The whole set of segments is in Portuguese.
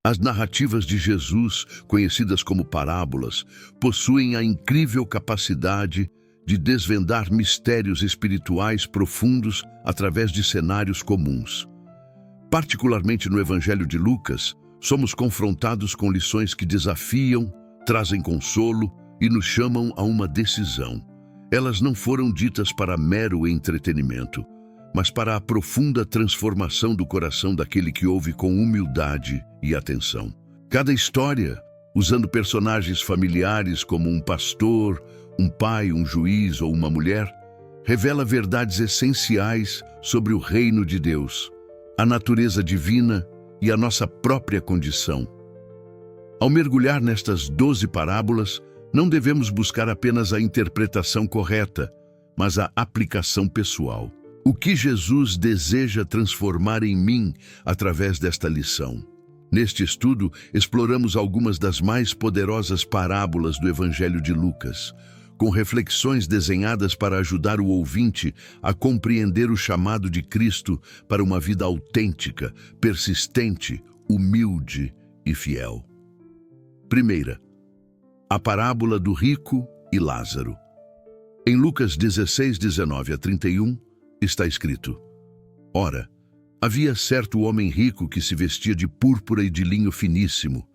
As narrativas de Jesus, conhecidas como parábolas, possuem a incrível capacidade de desvendar mistérios espirituais profundos através de cenários comuns. Particularmente no Evangelho de Lucas, somos confrontados com lições que desafiam, trazem consolo e nos chamam a uma decisão. Elas não foram ditas para mero entretenimento, mas para a profunda transformação do coração daquele que ouve com humildade e atenção. Cada história, usando personagens familiares como um pastor, um pai, um juiz ou uma mulher, revela verdades essenciais sobre o reino de Deus, a natureza divina e a nossa própria condição. Ao mergulhar nestas 12 parábolas, não devemos buscar apenas a interpretação correta, mas a aplicação pessoal. O que Jesus deseja transformar em mim através desta lição? Neste estudo, exploramos algumas das mais poderosas parábolas do Evangelho de Lucas, com reflexões desenhadas para ajudar o ouvinte a compreender o chamado de Cristo para uma vida autêntica, persistente, humilde e fiel. Primeira, a parábola do rico e Lázaro. Em Lucas 16, 19 a 31, está escrito: Ora, havia certo homem rico que se vestia de púrpura e de linho finíssimo,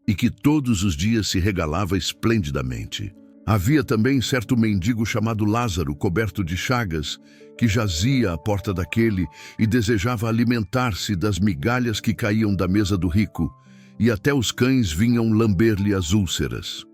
e que todos os dias se regalava esplendidamente. Havia também certo mendigo chamado Lázaro, coberto de chagas, que jazia à porta daquele e desejava alimentar-se das migalhas que caíam da mesa do rico, e até os cães vinham lamber-lhe as úlceras.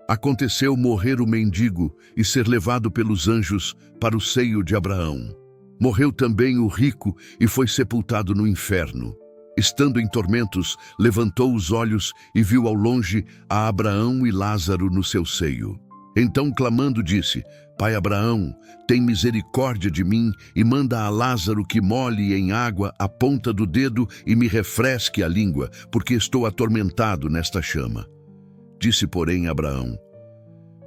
Aconteceu morrer o mendigo e ser levado pelos anjos para o seio de Abraão. Morreu também o rico e foi sepultado no inferno. Estando em tormentos, levantou os olhos e viu ao longe a Abraão e Lázaro no seu seio. Então, clamando, disse: Pai Abraão, tem misericórdia de mim e manda a Lázaro que molhe em água a ponta do dedo e me refresque a língua, porque estou atormentado nesta chama. Disse, porém, Abraão: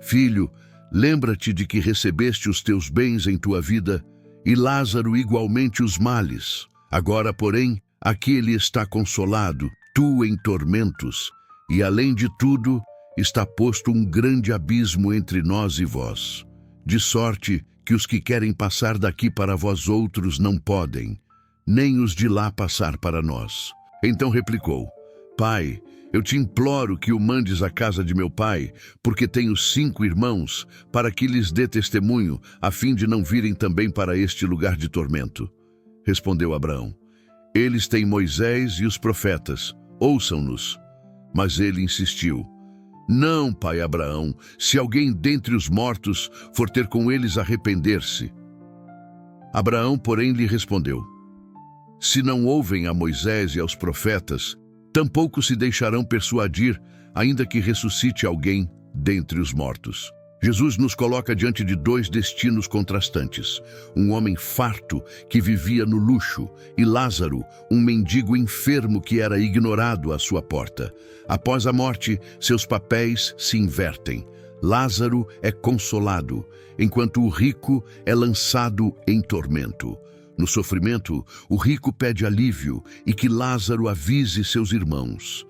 Filho, lembra-te de que recebeste os teus bens em tua vida, e Lázaro igualmente os males. Agora, porém, aqui ele está consolado, tu em tormentos, e além de tudo, está posto um grande abismo entre nós e vós, de sorte que os que querem passar daqui para vós outros não podem, nem os de lá passar para nós. Então replicou: Pai, eu te imploro que o mandes à casa de meu pai, porque tenho 5 irmãos, para que lhes dê testemunho, a fim de não virem também para este lugar de tormento. Respondeu Abraão: Eles têm Moisés e os profetas, ouçam-nos. Mas ele insistiu: Não, pai Abraão, se alguém dentre os mortos for ter com eles arrepender-se. Abraão, porém, lhe respondeu: Se não ouvem a Moisés e aos profetas, tampouco se deixarão persuadir, ainda que ressuscite alguém dentre os mortos. Jesus nos coloca diante de 2 destinos contrastantes: um homem farto que vivia no luxo e Lázaro, um mendigo enfermo que era ignorado à sua porta. Após a morte, seus papéis se invertem. Lázaro é consolado, enquanto o rico é lançado em tormento. No sofrimento, o rico pede alívio e que Lázaro avise seus irmãos.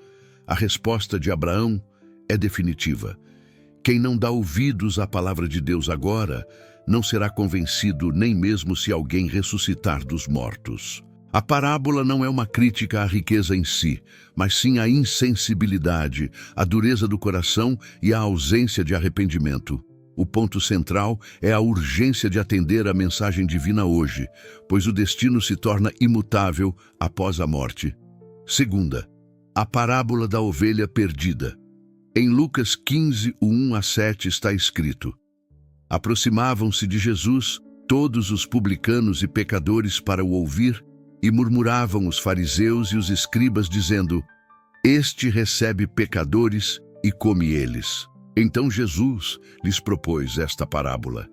A resposta de Abraão é definitiva. Quem não dá ouvidos à palavra de Deus agora, não será convencido nem mesmo se alguém ressuscitar dos mortos. A parábola não é uma crítica à riqueza em si, mas sim à insensibilidade, à dureza do coração e à ausência de arrependimento. O ponto central é a urgência de atender à mensagem divina hoje, pois o destino se torna imutável após a morte. Segunda, a parábola da ovelha perdida. Em Lucas 15, 1 a 7 está escrito: Aproximavam-se de Jesus todos os publicanos e pecadores para o ouvir, e murmuravam os fariseus e os escribas, dizendo: Este recebe pecadores e come eles. Então Jesus lhes propôs esta parábola: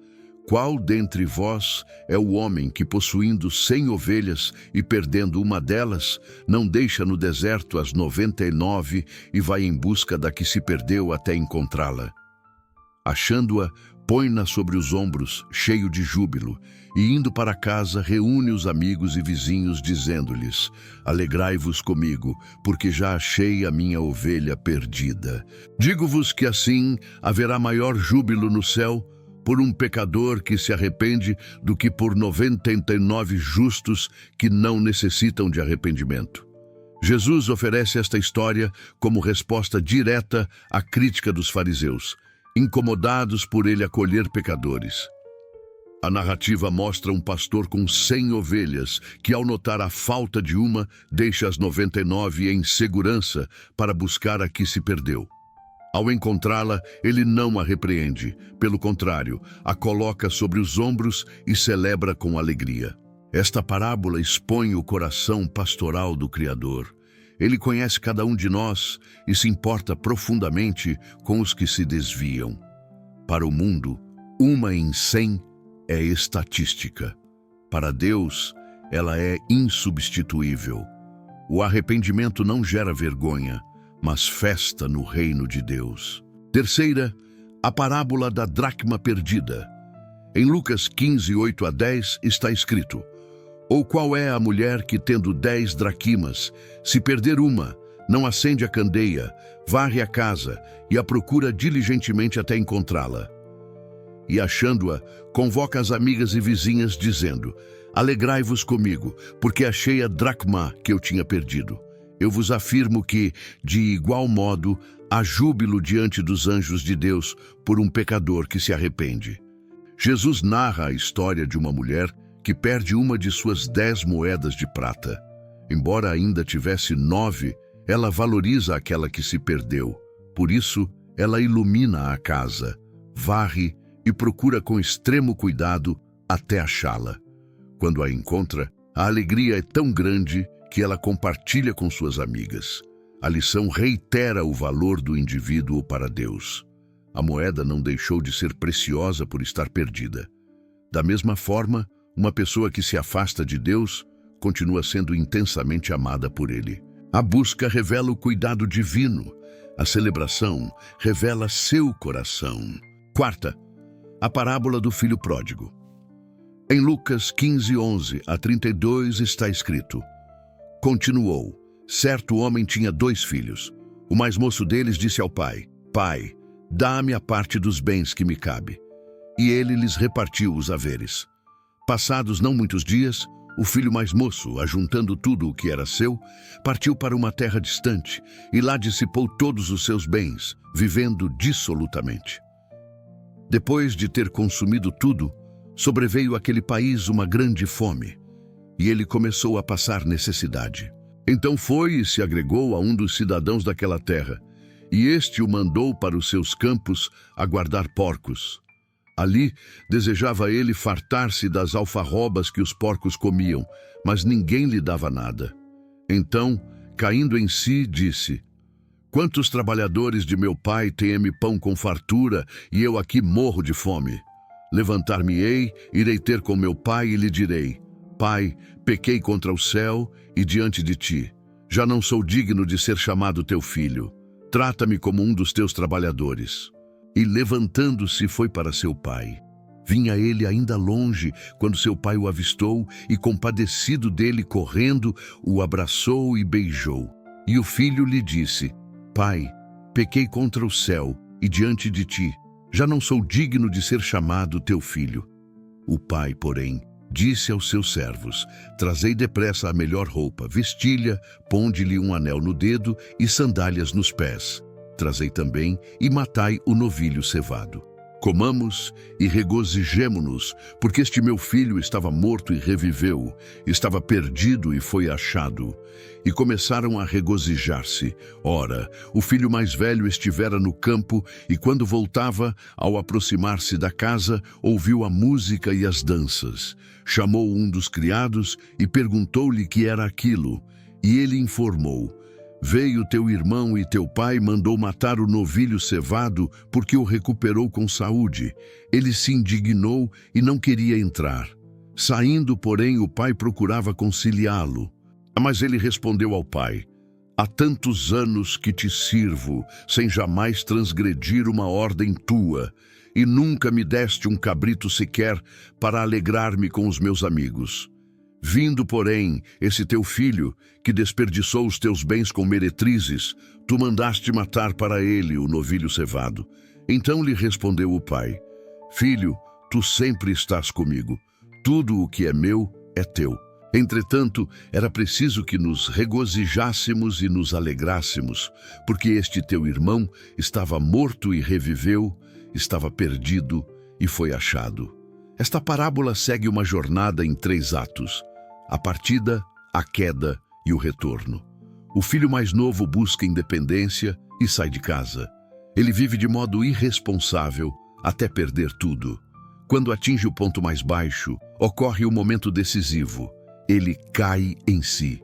Qual dentre vós é o homem que, possuindo 100 ovelhas e perdendo uma delas, não deixa no deserto as 99 e vai em busca da que se perdeu até encontrá-la? Achando-a, põe-na sobre os ombros, cheio de júbilo, e indo para casa, reúne os amigos e vizinhos, dizendo-lhes: alegrai-vos comigo, porque já achei a minha ovelha perdida. Digo-vos que assim haverá maior júbilo no céu por um pecador que se arrepende do que por 99 justos que não necessitam de arrependimento. Jesus oferece esta história como resposta direta à crítica dos fariseus, incomodados por ele acolher pecadores. A narrativa mostra um pastor com 100 ovelhas que, ao notar a falta de uma, deixa as 99 em segurança para buscar a que se perdeu. Ao encontrá-la, ele não a repreende, pelo contrário, a coloca sobre os ombros e celebra com alegria. Esta parábola expõe o coração pastoral do Criador. Ele conhece cada um de nós e se importa profundamente com os que se desviam. Para o mundo, 1 em 100 é estatística. Para Deus, ela é insubstituível. O arrependimento não gera vergonha, mas festa no reino de Deus. Terceira, a parábola da dracma perdida. Em Lucas 15, 8-10 está escrito: ou qual é a mulher que, tendo 10 dracmas, se perder uma, não acende a candeia, varre a casa e a procura diligentemente até encontrá-la? E achando-a, convoca as amigas e vizinhas, dizendo: alegrai-vos comigo, porque achei a dracma que eu tinha perdido. Eu vos afirmo que, de igual modo, há júbilo diante dos anjos de Deus por um pecador que se arrepende. Jesus narra a história de uma mulher que perde uma de suas 10 moedas de prata. Embora ainda tivesse 9, ela valoriza aquela que se perdeu. Por isso, ela ilumina a casa, varre e procura com extremo cuidado até achá-la. Quando a encontra, a alegria é tão grande que ela compartilha com suas amigas. A lição reitera o valor do indivíduo para Deus. A moeda não deixou de ser preciosa por estar perdida. Da mesma forma, uma pessoa que se afasta de Deus continua sendo intensamente amada por Ele. A busca revela o cuidado divino. A celebração revela seu coração. Quarta, a parábola do filho pródigo. Em Lucas 15, 11-32 está escrito: continuou: certo homem tinha 2 filhos. O mais moço deles disse ao pai: pai, dá-me a parte dos bens que me cabe. E ele lhes repartiu os haveres. Passados não muitos dias, o filho mais moço, ajuntando tudo o que era seu, partiu para uma terra distante e lá dissipou todos os seus bens, vivendo dissolutamente. Depois de ter consumido tudo, sobreveio àquele país uma grande fome, e ele começou a passar necessidade. Então foi e se agregou a um dos cidadãos daquela terra, e este o mandou para os seus campos a guardar porcos. Ali desejava ele fartar-se das alfarrobas que os porcos comiam, mas ninguém lhe dava nada. Então, caindo em si, disse: quantos trabalhadores de meu pai têm-me pão com fartura, e eu aqui morro de fome? Levantar-me-ei, irei ter com meu pai e lhe direi: pai, pequei contra o céu e diante de ti. Já não sou digno de ser chamado teu filho. Trata-me como um dos teus trabalhadores. E levantando-se foi para seu pai. Vinha ele ainda longe, quando seu pai o avistou, e compadecido dele, correndo, o abraçou e beijou. E o filho lhe disse: pai, pequei contra o céu e diante de ti. Já não sou digno de ser chamado teu filho. O pai, porém, disse aos seus servos: trazei depressa a melhor roupa, vestilha, ponde-lhe um anel no dedo e sandálias nos pés. Trazei também e matai o novilho cevado. Comamos e regozijemo-nos, porque este meu filho estava morto e reviveu, estava perdido e foi achado. E começaram a regozijar-se. Ora, o filho mais velho estivera no campo, e quando voltava, ao aproximar-se da casa, ouviu a música e as danças. Chamou um dos criados e perguntou-lhe que era aquilo. E ele informou: veio teu irmão e teu pai mandou matar o novilho cevado porque o recuperou com saúde. Ele se indignou e não queria entrar. Saindo, porém, o pai procurava conciliá-lo. Mas ele respondeu ao pai: há tantos anos que te sirvo, sem jamais transgredir uma ordem tua, e nunca me deste um cabrito sequer para alegrar-me com os meus amigos. Vindo, porém, esse teu filho, que desperdiçou os teus bens com meretrizes, tu mandaste matar para ele o novilho cevado. Então lhe respondeu o pai: Filho, tu sempre estás comigo. Tudo o que é meu é teu. Entretanto, era preciso que nos regozijássemos e nos alegrássemos, porque este teu irmão estava morto e reviveu, estava perdido e foi achado. Esta parábola segue uma jornada em 3 atos: a partida, a queda e o retorno. O filho mais novo busca independência e sai de casa. Ele vive de modo irresponsável até perder tudo. Quando atinge o ponto mais baixo, ocorre o momento decisivo. Ele cai em si.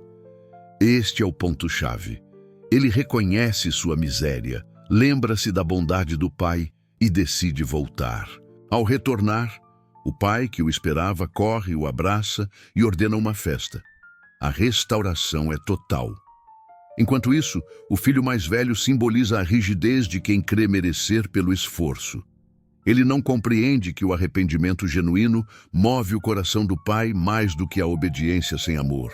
Este é o ponto-chave. Ele reconhece sua miséria, lembra-se da bondade do pai e decide voltar. Ao retornar, o pai, que o esperava, corre, o abraça e ordena uma festa. A restauração é total. Enquanto isso, o filho mais velho simboliza a rigidez de quem crê merecer pelo esforço. Ele não compreende que o arrependimento genuíno move o coração do pai mais do que a obediência sem amor.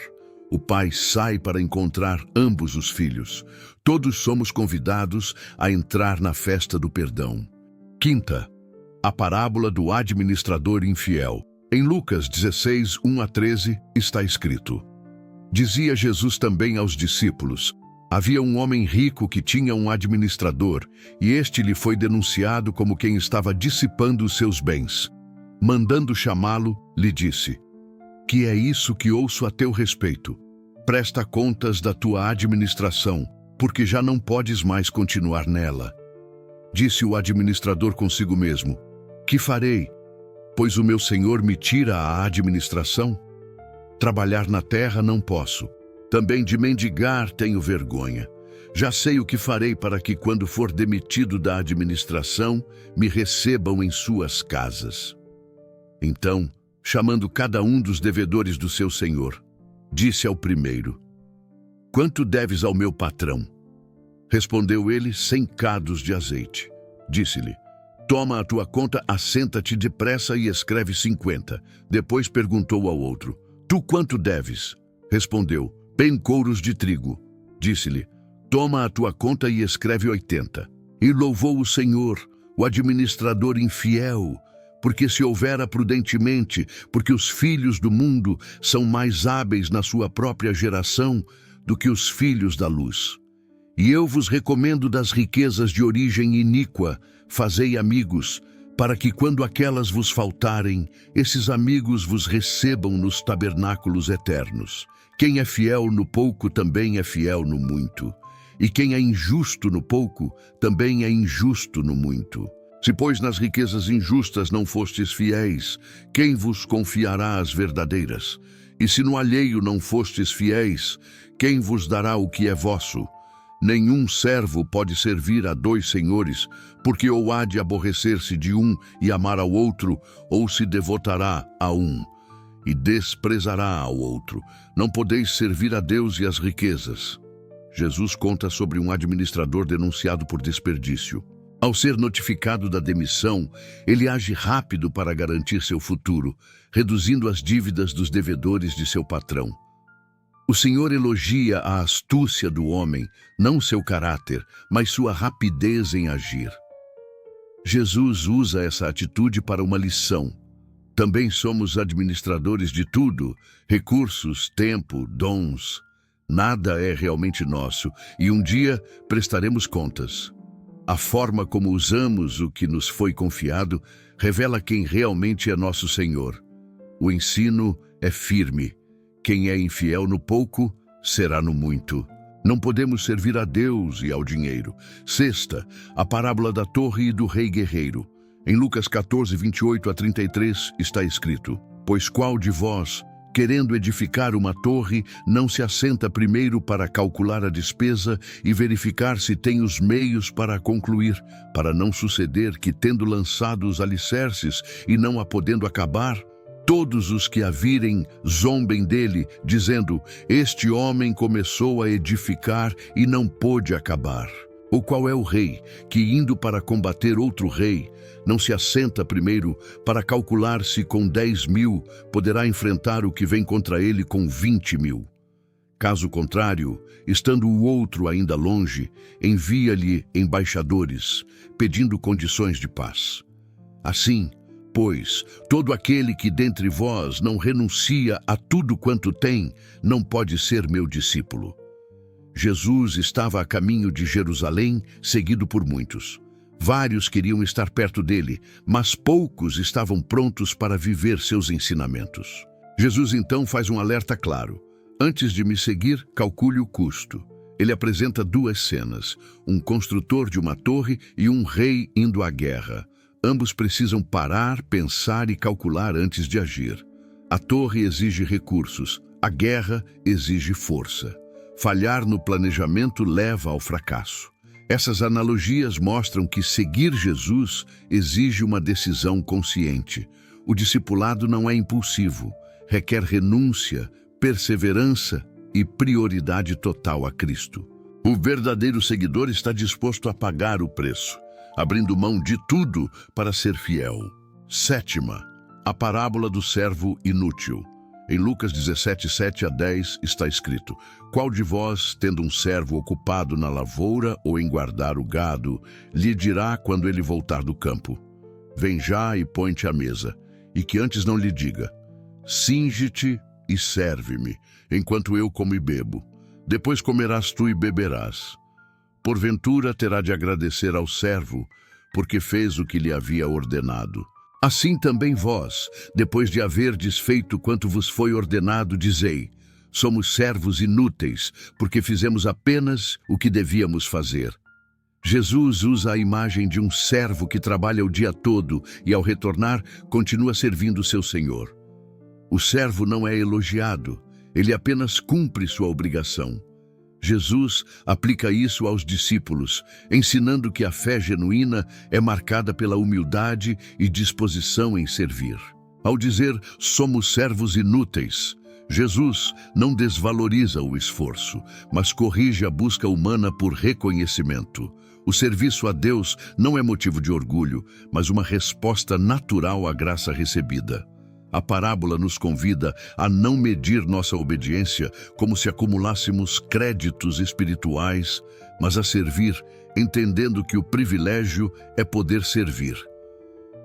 O pai sai para encontrar ambos os filhos. Todos somos convidados a entrar na festa do perdão. Quinta, a parábola do administrador infiel. Em Lucas 16, 1-13, está escrito: Dizia Jesus também aos discípulos: Havia um homem rico que tinha um administrador, e este lhe foi denunciado como quem estava dissipando os seus bens. Mandando chamá-lo, lhe disse: Que é isso que ouço a teu respeito? Presta contas da tua administração, porque já não podes mais continuar nela. Disse o administrador consigo mesmo: Que farei? Pois o meu senhor me tira a administração? Trabalhar na terra não posso. Também de mendigar tenho vergonha. Já sei o que farei para que, quando for demitido da administração, me recebam em suas casas. Então, chamando cada um dos devedores do seu senhor, disse ao primeiro: Quanto deves ao meu patrão? Respondeu ele: 100 cados de azeite. Disse-lhe: Toma a tua conta, assenta-te depressa e escreve 50. Depois perguntou ao outro: Tu quanto deves? Respondeu: Pencouros de trigo. Disse-lhe: Toma a tua conta e escreve 80. E louvou o Senhor, o administrador infiel, porque se houvera prudentemente, porque os filhos do mundo são mais hábeis na sua própria geração do que os filhos da luz. E eu vos recomendo das riquezas de origem iníqua, fazei amigos, para que quando aquelas vos faltarem, esses amigos vos recebam nos tabernáculos eternos. Quem é fiel no pouco também é fiel no muito, e quem é injusto no pouco também é injusto no muito. Se, pois, nas riquezas injustas não fostes fiéis, quem vos confiará as verdadeiras? E se no alheio não fostes fiéis, quem vos dará o que é vosso? Nenhum servo pode servir a 2 senhores, porque ou há de aborrecer-se de um e amar ao outro, ou se devotará a um e desprezará ao outro. Não podeis servir a Deus e às riquezas. Jesus conta sobre um administrador denunciado por desperdício. Ao ser notificado da demissão, ele age rápido para garantir seu futuro, reduzindo as dívidas dos devedores de seu patrão. O Senhor elogia a astúcia do homem, não seu caráter, mas sua rapidez em agir. Jesus usa essa atitude para uma lição. Também somos administradores de tudo: recursos, tempo, dons. Nada é realmente nosso e um dia prestaremos contas. A forma como usamos o que nos foi confiado revela quem realmente é nosso Senhor. O ensino é firme. Quem é infiel no pouco, será no muito. Não podemos servir a Deus e ao dinheiro. Sexta, a parábola da torre e do rei guerreiro. Em Lucas 14, 28-33 está escrito: Pois qual de vós, querendo edificar uma torre, não se assenta primeiro para calcular a despesa e verificar se tem os meios para a concluir, para não suceder que, tendo lançado os alicerces e não a podendo acabar, todos os que a virem zombem dele, dizendo: Este homem começou a edificar e não pôde acabar. Ou qual é o rei que, indo para combater outro rei, não se assenta primeiro para calcular se com 10.000 poderá enfrentar o que vem contra ele com 20.000? Caso contrário, estando o outro ainda longe, envia-lhe embaixadores, pedindo condições de paz. Assim, pois, todo aquele que dentre vós não renuncia a tudo quanto tem, não pode ser meu discípulo. Jesus estava a caminho de Jerusalém, seguido por muitos. Vários queriam estar perto dele, mas poucos estavam prontos para viver seus ensinamentos. Jesus então faz um alerta claro. Antes de me seguir, calcule o custo. Ele apresenta duas cenas, um construtor de uma torre e um rei indo à guerra. Ambos precisam parar, pensar e calcular antes de agir. A torre exige recursos, a guerra exige força. Falhar no planejamento leva ao fracasso. Essas analogias mostram que seguir Jesus exige uma decisão consciente. O discipulado não é impulsivo, requer renúncia, perseverança e prioridade total a Cristo. O verdadeiro seguidor está disposto a pagar o preço, abrindo mão de tudo para ser fiel. Sétima, a parábola do servo inútil. Em Lucas 17, 7-10 está escrito: qual de vós, tendo um servo ocupado na lavoura ou em guardar o gado, lhe dirá quando ele voltar do campo: vem já e põe-te à mesa, e que antes não lhe diga: cinge-te e serve-me, enquanto eu como e bebo. Depois comerás tu e beberás. Porventura terá de agradecer ao servo, porque fez o que lhe havia ordenado. Assim também vós, depois de haverdes feito quanto vos foi ordenado, dizei: somos servos inúteis, porque fizemos apenas o que devíamos fazer. Jesus usa a imagem de um servo que trabalha o dia todo e, ao retornar, continua servindo seu senhor. O servo não é elogiado, ele apenas cumpre sua obrigação. Jesus aplica isso aos discípulos, ensinando que a fé genuína é marcada pela humildade e disposição em servir. Ao dizer somos servos inúteis, Jesus não desvaloriza o esforço, mas corrige a busca humana por reconhecimento. O serviço a Deus não é motivo de orgulho, mas uma resposta natural à graça recebida. A parábola nos convida a não medir nossa obediência como se acumulássemos créditos espirituais, mas a servir, entendendo que o privilégio é poder servir.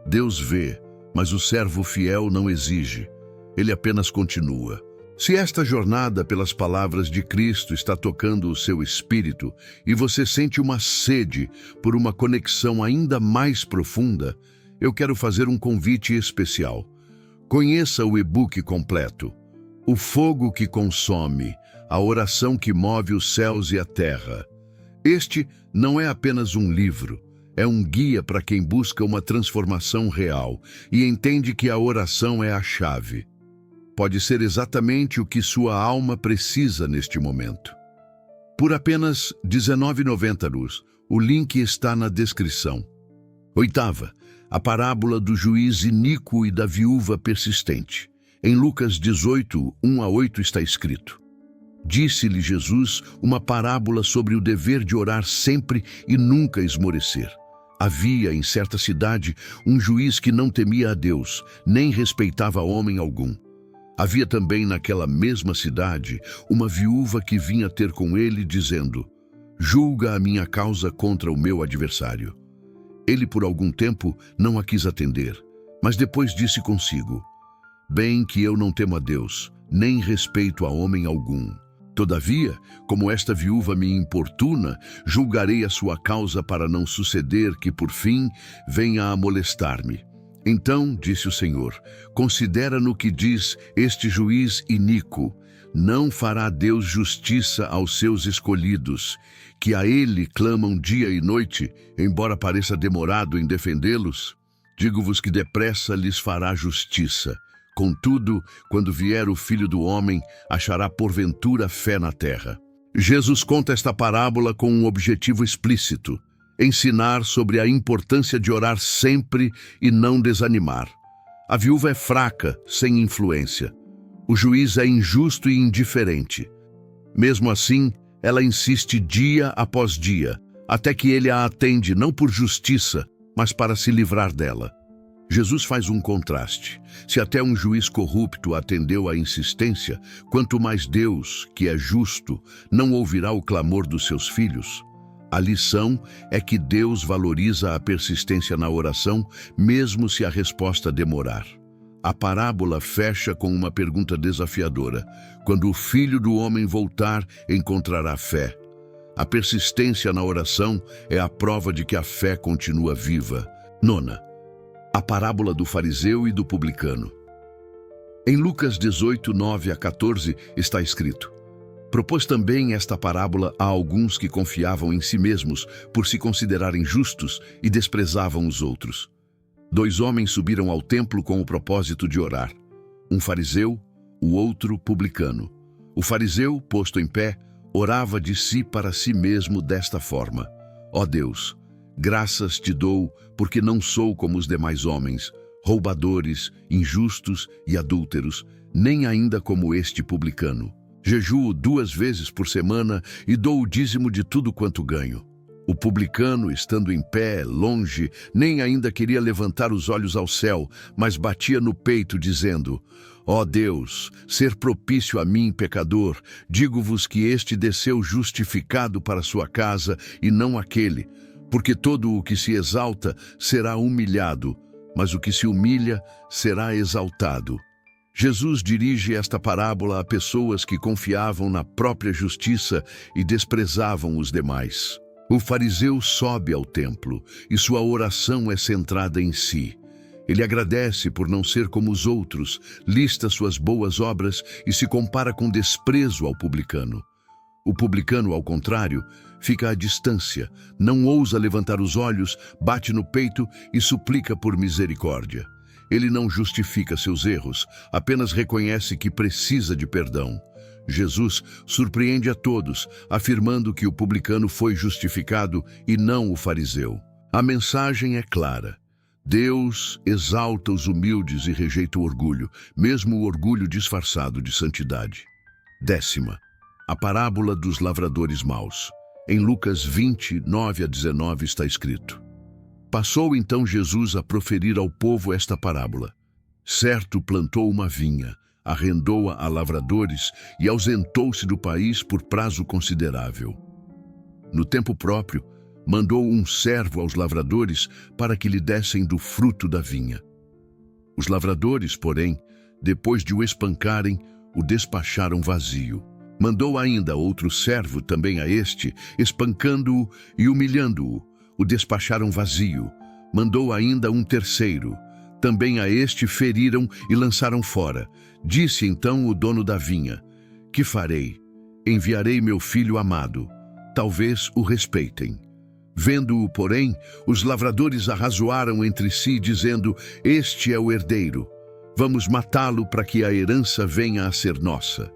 Deus vê, mas o servo fiel não exige, ele apenas continua. Se esta jornada pelas palavras de Cristo está tocando o seu espírito e você sente uma sede por uma conexão ainda mais profunda, eu quero fazer um convite especial. Conheça o e-book completo, O Fogo que Consome, a Oração que Move os Céus e a Terra. Este não é apenas um livro, é um guia para quem busca uma transformação real e entende que a oração é a chave. Pode ser exatamente o que sua alma precisa neste momento. Por apenas R$ 19,90, o link está na descrição. Oitava, a parábola do juiz iníquo e da viúva persistente. Em Lucas 18, 1-8 está escrito: disse-lhe Jesus uma parábola sobre o dever de orar sempre e nunca esmorecer. Havia em certa cidade um juiz que não temia a Deus, nem respeitava homem algum. Havia também naquela mesma cidade uma viúva que vinha ter com ele dizendo: julga a minha causa contra o meu adversário. Ele por algum tempo não a quis atender, mas depois disse consigo: bem que eu não temo a Deus, nem respeito a homem algum. Todavia, como esta viúva me importuna, julgarei a sua causa para não suceder que, por fim, venha a molestar-me. Então, disse o Senhor, considera no que diz este juiz iníquo: não fará Deus justiça aos seus escolhidos, que a ele clamam dia e noite, embora pareça demorado em defendê-los? Digo-vos que depressa lhes fará justiça. Contudo, quando vier o Filho do Homem, achará porventura fé na terra. Jesus conta esta parábola com um objetivo explícito: ensinar sobre a importância de orar sempre e não desanimar. A viúva é fraca, sem influência. O juiz é injusto e indiferente. Mesmo assim, ela insiste dia após dia, até que ele a atende não por justiça, mas para se livrar dela. Jesus faz um contraste. Se até um juiz corrupto atendeu à insistência, quanto mais Deus, que é justo, não ouvirá o clamor dos seus filhos? A lição é que Deus valoriza a persistência na oração, mesmo se a resposta demorar. A parábola fecha com uma pergunta desafiadora. Quando o Filho do Homem voltar, encontrará fé? A persistência na oração é a prova de que a fé continua viva. Nona, a parábola do fariseu e do publicano. Em Lucas 18, 9 a 14 está escrito: propôs também esta parábola a alguns que confiavam em si mesmos por se considerarem justos e desprezavam os outros. 2 homens subiram ao templo com o propósito de orar. Um fariseu, o outro publicano. O fariseu, posto em pé, orava de si para si mesmo desta forma: ó Deus, graças te dou porque não sou como os demais homens, roubadores, injustos e adúlteros, nem ainda como este publicano. Jejuo 2 vezes por semana e dou o dízimo de tudo quanto ganho. O publicano, estando em pé, longe, nem ainda queria levantar os olhos ao céu, mas batia no peito, dizendo: ó Deus, ser propício a mim, pecador, digo-vos que este desceu justificado para sua casa e não aquele, porque todo o que se exalta será humilhado, mas o que se humilha será exaltado. Jesus dirige esta parábola a pessoas que confiavam na própria justiça e desprezavam os demais. O fariseu sobe ao templo e sua oração é centrada em si. Ele agradece por não ser como os outros, lista suas boas obras e se compara com desprezo ao publicano. O publicano, ao contrário, fica à distância, não ousa levantar os olhos, bate no peito e suplica por misericórdia. Ele não justifica seus erros, apenas reconhece que precisa de perdão. Jesus surpreende a todos, afirmando que o publicano foi justificado e não o fariseu. A mensagem é clara. Deus exalta os humildes e rejeita o orgulho, mesmo o orgulho disfarçado de santidade. 10ª, a parábola dos lavradores maus. Em Lucas 20, 9 a 19 está escrito: passou então Jesus a proferir ao povo esta parábola. Certo plantou uma vinha, arrendou-a a lavradores e ausentou-se do país por prazo considerável. No tempo próprio, mandou um servo aos lavradores para que lhe dessem do fruto da vinha. Os lavradores, porém, depois de o espancarem, o despacharam vazio. Mandou ainda outro servo também a este, espancando-o e humilhando-o, o despacharam vazio. Mandou ainda um terceiro. Também a este feriram e lançaram fora. Disse então o dono da vinha: que farei? Enviarei meu filho amado. Talvez o respeitem. Vendo-o, porém, os lavradores arrazoaram entre si, dizendo: este é o herdeiro. Vamos matá-lo para que a herança venha a ser nossa.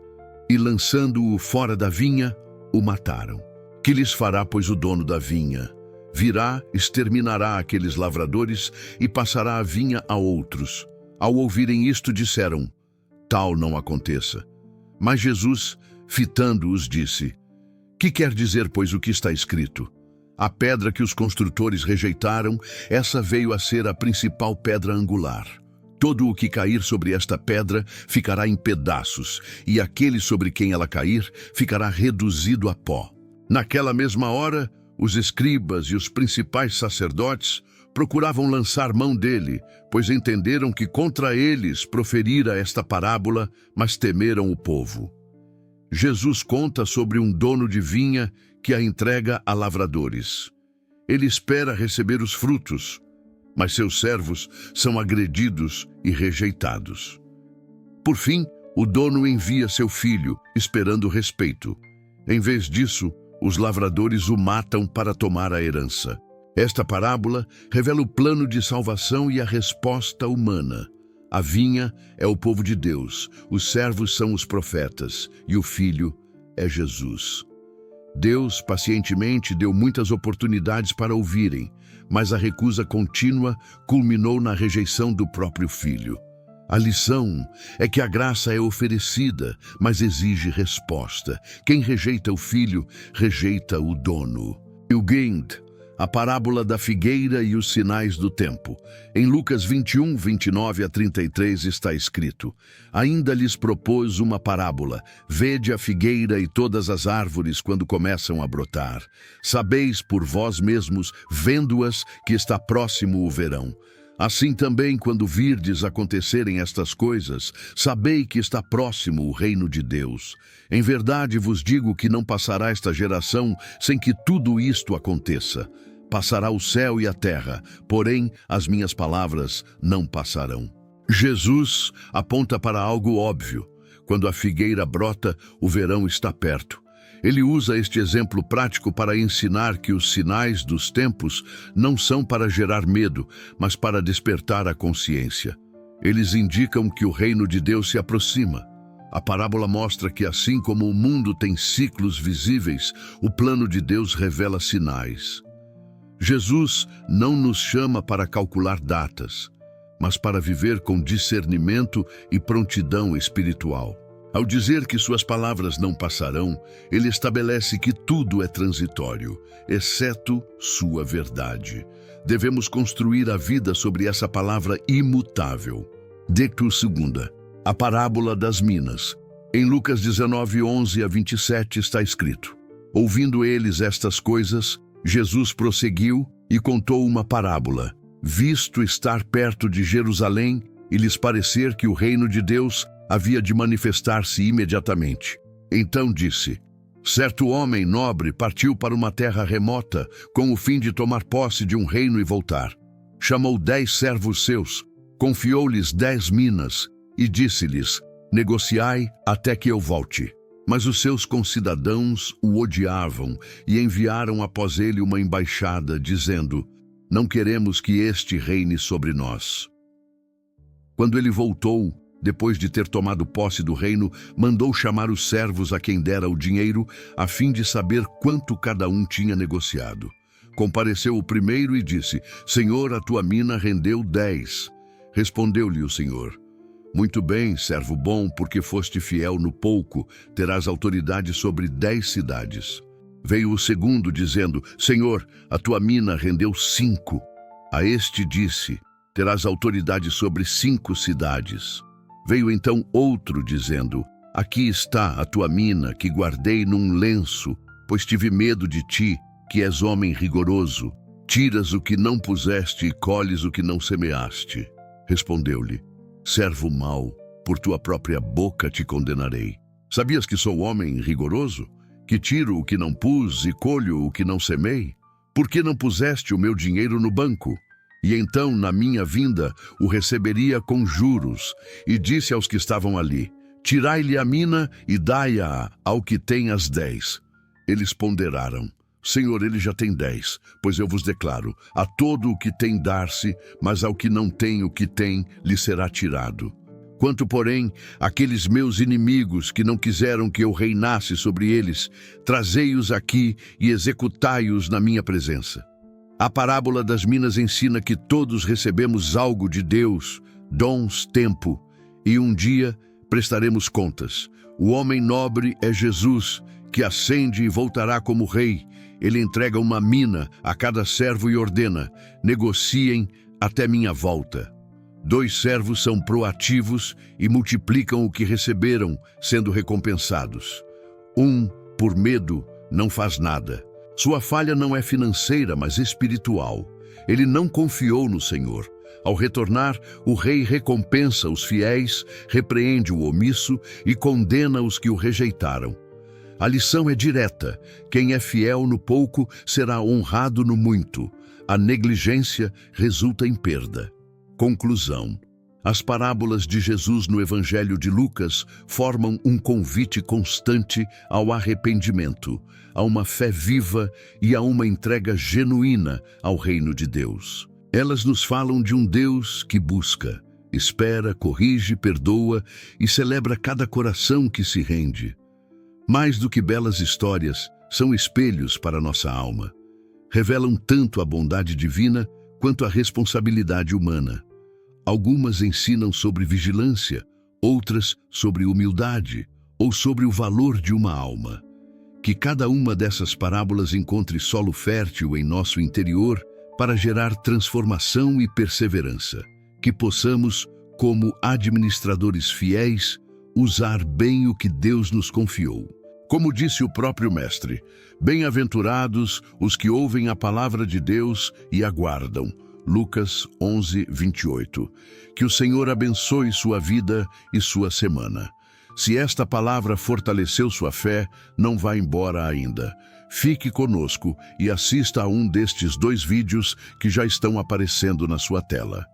E lançando-o fora da vinha, o mataram. Que lhes fará, pois, o dono da vinha? Virá, exterminará aqueles lavradores e passará a vinha a outros. Ao ouvirem isto, disseram: tal não aconteça. Mas Jesus, fitando-os, disse: que quer dizer, pois, o que está escrito? A pedra que os construtores rejeitaram, essa veio a ser a principal pedra angular. Todo o que cair sobre esta pedra ficará em pedaços, e aquele sobre quem ela cair ficará reduzido a pó. Naquela mesma hora, os escribas e os principais sacerdotes procuravam lançar mão dele, pois entenderam que contra eles proferira esta parábola, mas temeram o povo. Jesus conta sobre um dono de vinha que a entrega a lavradores. Ele espera receber os frutos, mas seus servos são agredidos e rejeitados. Por fim, o dono envia seu filho, esperando respeito. Em vez disso, os lavradores o matam para tomar a herança. Esta parábola revela o plano de salvação e a resposta humana. A vinha é o povo de Deus, os servos são os profetas, e o filho é Jesus. Deus pacientemente deu muitas oportunidades para ouvirem, mas a recusa contínua culminou na rejeição do próprio filho. A lição é que a graça é oferecida, mas exige resposta. Quem rejeita o filho, rejeita o dono. Eugend, a parábola da figueira e os sinais do tempo. Em Lucas 21, 29 a 33 está escrito: Ainda lhes propôs uma parábola: Vede a figueira e todas as árvores quando começam a brotar. Sabeis por vós mesmos, vendo-as, que está próximo o verão. Assim também, quando virdes acontecerem estas coisas, sabei que está próximo o reino de Deus. Em verdade vos digo que não passará esta geração sem que tudo isto aconteça. Passará o céu e a terra, porém as minhas palavras não passarão. Jesus aponta para algo óbvio. Quando a figueira brota, o verão está perto. Ele usa este exemplo prático para ensinar que os sinais dos tempos não são para gerar medo, mas para despertar a consciência. Eles indicam que o reino de Deus se aproxima. A parábola mostra que, assim como o mundo tem ciclos visíveis, o plano de Deus revela sinais. Jesus não nos chama para calcular datas, mas para viver com discernimento e prontidão espiritual. Ao dizer que suas palavras não passarão, ele estabelece que tudo é transitório, exceto sua verdade. Devemos construir a vida sobre essa palavra imutável. Decto segunda, a parábola das minas. Em Lucas 19, 11 a 27 está escrito: Ouvindo eles estas coisas, Jesus prosseguiu e contou uma parábola. Visto estar perto de Jerusalém e lhes parecer que o reino de Deus havia de manifestar-se imediatamente. Então disse: Certo homem nobre partiu para uma terra remota com o fim de tomar posse de um reino e voltar. Chamou 10 servos seus, confiou-lhes 10 minas e disse-lhes: Negociai até que eu volte. Mas os seus concidadãos o odiavam e enviaram após ele uma embaixada, dizendo: Não queremos que este reine sobre nós. Quando ele voltou, depois de ter tomado posse do reino, mandou chamar os servos a quem dera o dinheiro, a fim de saber quanto cada um tinha negociado. Compareceu o primeiro e disse: Senhor, a tua mina rendeu 10. Respondeu-lhe o Senhor: Muito bem, servo bom, porque foste fiel no pouco, terás autoridade sobre 10 cidades. Veio o segundo, dizendo: Senhor, a tua mina rendeu 5. A este disse: Terás autoridade sobre 5 cidades. Veio então outro, dizendo: Aqui está a tua mina, que guardei num lenço, pois tive medo de ti, que és homem rigoroso. Tiras o que não puseste e colhes o que não semeaste. Respondeu-lhe: Servo mau, por tua própria boca te condenarei. Sabias que sou homem rigoroso? Que tiro o que não pus e colho o que não semei? Por que não puseste o meu dinheiro no banco? E então, na minha vinda, o receberia com juros. E disse aos que estavam ali: Tirai-lhe a mina e dai-a ao que tem as 10. Eles ponderaram: Senhor, ele já tem 10, pois eu vos declaro, a todo o que tem dar-se, mas ao que não tem o que tem, lhe será tirado. Quanto, porém, àqueles meus inimigos que não quiseram que eu reinasse sobre eles, trazei-os aqui e executai-os na minha presença. A parábola das minas ensina que todos recebemos algo de Deus, dons, tempo, e um dia prestaremos contas. O homem nobre é Jesus, que ascende e voltará como rei. Ele entrega uma mina a cada servo e ordena: negociem até minha volta. 2 servos são proativos e multiplicam o que receberam, sendo recompensados. Um, por medo, não faz nada. Sua falha não é financeira, mas espiritual. Ele não confiou no Senhor. Ao retornar, o rei recompensa os fiéis, repreende o omisso e condena os que o rejeitaram. A lição é direta: quem é fiel no pouco será honrado no muito. A negligência resulta em perda. Conclusão: as parábolas de Jesus no Evangelho de Lucas formam um convite constante ao arrependimento, a uma fé viva e a uma entrega genuína ao reino de Deus. Elas nos falam de um Deus que busca, espera, corrige, perdoa e celebra cada coração que se rende. Mais do que belas histórias, são espelhos para nossa alma. Revelam tanto a bondade divina quanto a responsabilidade humana. Algumas ensinam sobre vigilância, outras sobre humildade ou sobre o valor de uma alma. Que cada uma dessas parábolas encontre solo fértil em nosso interior para gerar transformação e perseverança. Que possamos, como administradores fiéis, usar bem o que Deus nos confiou. Como disse o próprio Mestre, bem-aventurados os que ouvem a palavra de Deus e aguardam. Lucas 11, 28. Que o Senhor abençoe sua vida e sua semana. Se esta palavra fortaleceu sua fé, não vá embora ainda. Fique conosco e assista a um destes 2 vídeos que já estão aparecendo na sua tela.